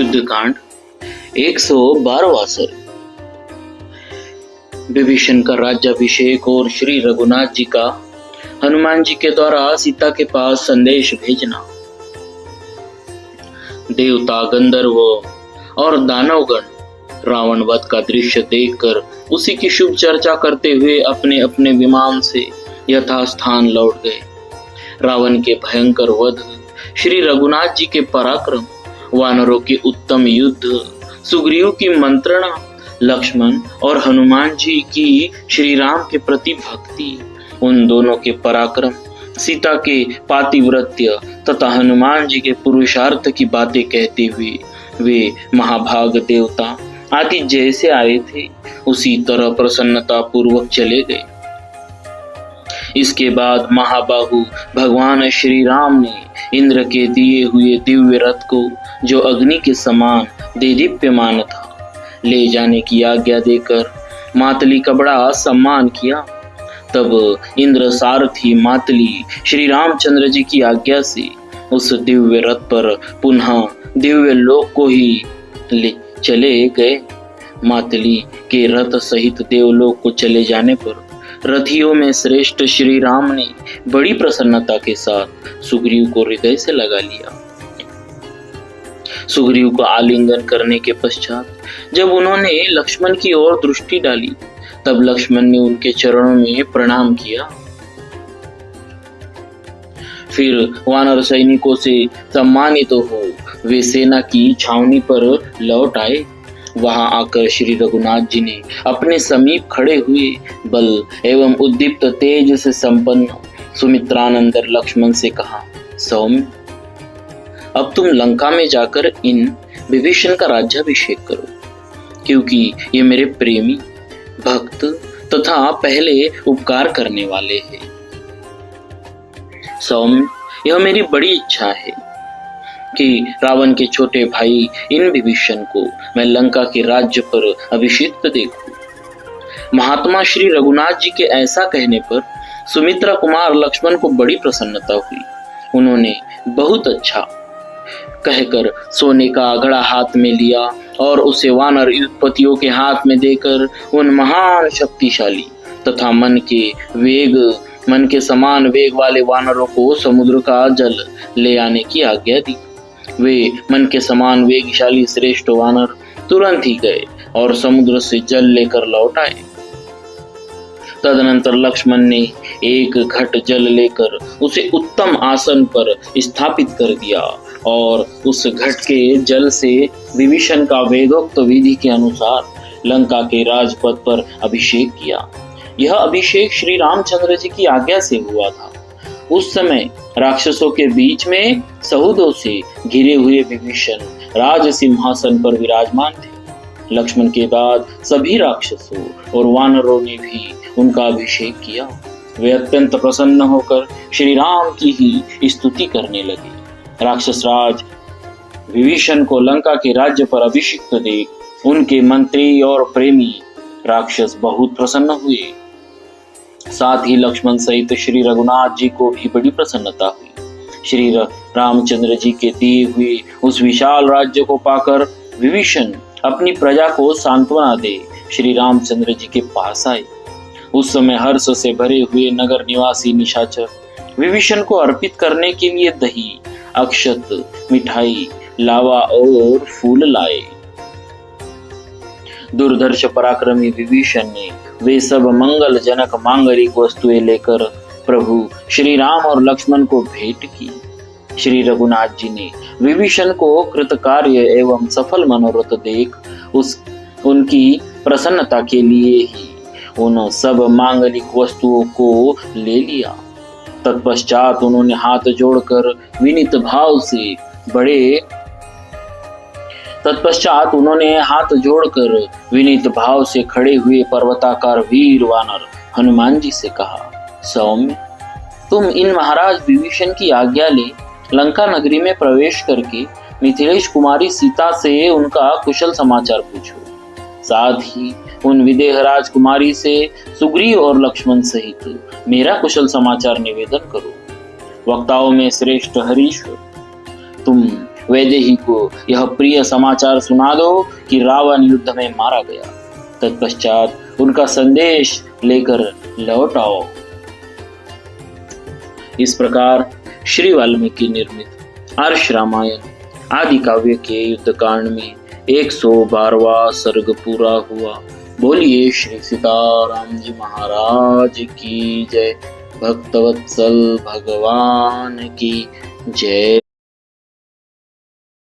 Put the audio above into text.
युद्धकांड 112वां सर्ग। विभीषण का राज्याभिषेक और श्री रघुनाथ जी का हनुमान जी के द्वारा सीता के पास संदेश भेजना। देवता, गंधर्व और दानवगण रावण वध का दृश्य देखकर उसी की शुभ चर्चा करते हुए अपने अपने विमान से यथास्थान लौट गए। रावण के भयंकर वध, श्री रघुनाथ जी के पराक्रम, वानरों के उत्तम युद्ध, सुग्रीव की मंत्रणा, लक्ष्मण और हनुमान जी की श्री राम के प्रति भक्ति, उन दोनों के पराक्रम, सीता के पातिव्रत्य तथा हनुमान जी के पुरुषार्थ की बातें कहते हुए वे महाभाग देवता आदि जैसे आए थे उसी तरह प्रसन्नता पूर्वक चले गए। इसके बाद महाबाहु भगवान श्री राम ने इंद्र के दिए हुए दिव्य रथ को, जो अग्नि के समान देदीप्यमान था, ले जाने की आज्ञा देकर मातली का बड़ा सम्मान किया। तब इंद्र सारथी मातली श्री रामचंद्र जी की आज्ञा से उस दिव्य रथ पर पुनः दिव्य लोक को ही ले चले गए। मातली के रथ सहित देवलोक को चले जाने पर रथियों में श्रेष्ठ श्री राम ने बड़ी प्रसन्नता के साथ सुग्रीव को हृदय से लगा लिया। सुग्रीव को आलिंगन करने के पश्चात जब उन्होंने लक्ष्मण की ओर दृष्टि डाली, तब लक्ष्मण ने उनके चरणों में प्रणाम किया। फिर वानर सैनिकों से सम्मानित हो वे सेना की छावनी पर लौट आए। वहां आकर श्री रघुनाथ जी ने अपने समीप खड़े हुए बल एवं उद्दीप्त तेज से संपन्न सुमित्रानंद लक्ष्मण से कहा, सौम्य, अब तुम लंका में जाकर इन विभीषण का राज्याभिषेक करो, क्योंकि ये मेरे प्रेमी, भक्त तथा पहले उपकार करने वाले हैं। सौम्य, यह मेरी बड़ी इच्छा है कि रावण के छोटे भाई इन विभीषण को मैं लंका के राज्य पर अभिषिक्त देखूं। महात्मा श्री रघुनाथ जी के ऐसा कहने पर सुमित्रा कुमार लक्ष्मण को बड़ी प्रसन्नता हुई। उन्होंने बहुत अच्छा कहकर सोने का घड़ा हाथ में लिया और उसे वानर युद्धपतियों के हाथ में देकर उन महान शक्तिशाली तथा मन के समान वेग वाले वानरों को समुद्र का जल ले आने की आज्ञा दी। वे मन के समान वेगशाली श्रेष्ठ वानर तुरंत ही गए और समुद्र से जल लेकर लौट आए। तदनंतर लक्ष्मण ने एक घट जल लेकर उसे उत्तम आसन पर स्थापित कर दिया और उस घट के जल से विभीषण का वेदोक्त विधि के अनुसार लंका के राजपथ पर अभिषेक किया। यह अभिषेक श्री रामचंद्र जी की आज्ञा से हुआ था। उस समय राक्षसों के बीच में सहुदों से घिरे हुए विभीषण राज सिंहासन पर विराजमान थे। लक्ष्मण के बाद सभी राक्षसों और वानरों ने भी उनका अभिषेक किया। वे अत्यंत प्रसन्न होकर श्री राम की ही स्तुति करने लगे। राक्षस राज विभीषण को लंका के राज्य पर अभिषिक्त देख उनके मंत्री और प्रेमी राक्षस बहुत प्रसन्न हुए। साथ ही लक्ष्मण सहित श्री रघुनाथ जी को भी बड़ी प्रसन्नता हुई। श्री रामचंद्र जी के दिए हुए उस विशाल राज्य को पाकर विभीषण अपनी प्रजा को सांत्वना दे श्री रामचंद्र जी के पास आए। उस समय हर्ष से भरे हुए नगर निवासी निशाचर विभीषण को अर्पित करने के लिए दही, अक्षत, मिठाई, लावा और फूल लाए। दुर्धर्ष पराक्रमी विभीषण ने वे सब मंगल जनक मांगलिक वस्तुएं लेकर प्रभु श्री राम और लक्ष्मण को भेंट की। श्री रघुनाथ जी ने विभीषण को कृतकार्य एवं सफल मनोरथ देख उनकी प्रसन्नता के लिए ही उन सब मांगलिक वस्तुओं को ले लिया। तत्पश्चात उन्होंने हाथ जोड़कर विनीत भाव से खड़े हुए पर्वताकार वीर वानर हनुमान जी से कहा, सौम्य, तुम इन महाराज विभीषण की आज्ञा ले लंका नगरी में प्रवेश करके मिथिलेश कुमारी सीता से उनका कुशल समाचार पूछो। साथ ही उन विदेह राजकुमारी से सुग्रीव और लक्ष्मण सहित मेरा कुशल समाचार निवेदन करो। वक्ताओं में श्रेष्ठ हरीश्वर, तुम वैदेही को यह प्रिय समाचार सुना दो कि रावण युद्ध में मारा गया। तत्पश्चात उनका संदेश लेकर लौट आओ। इस प्रकार श्री वाल्मीकि निर्मित आर्ष रामायण आदि काव्य के युद्ध कांड में 112वां सर्ग पूरा हुआ। बोलिए श्री सीताराम जी महाराज की जय। भक्तवत्सल भगवान की जय।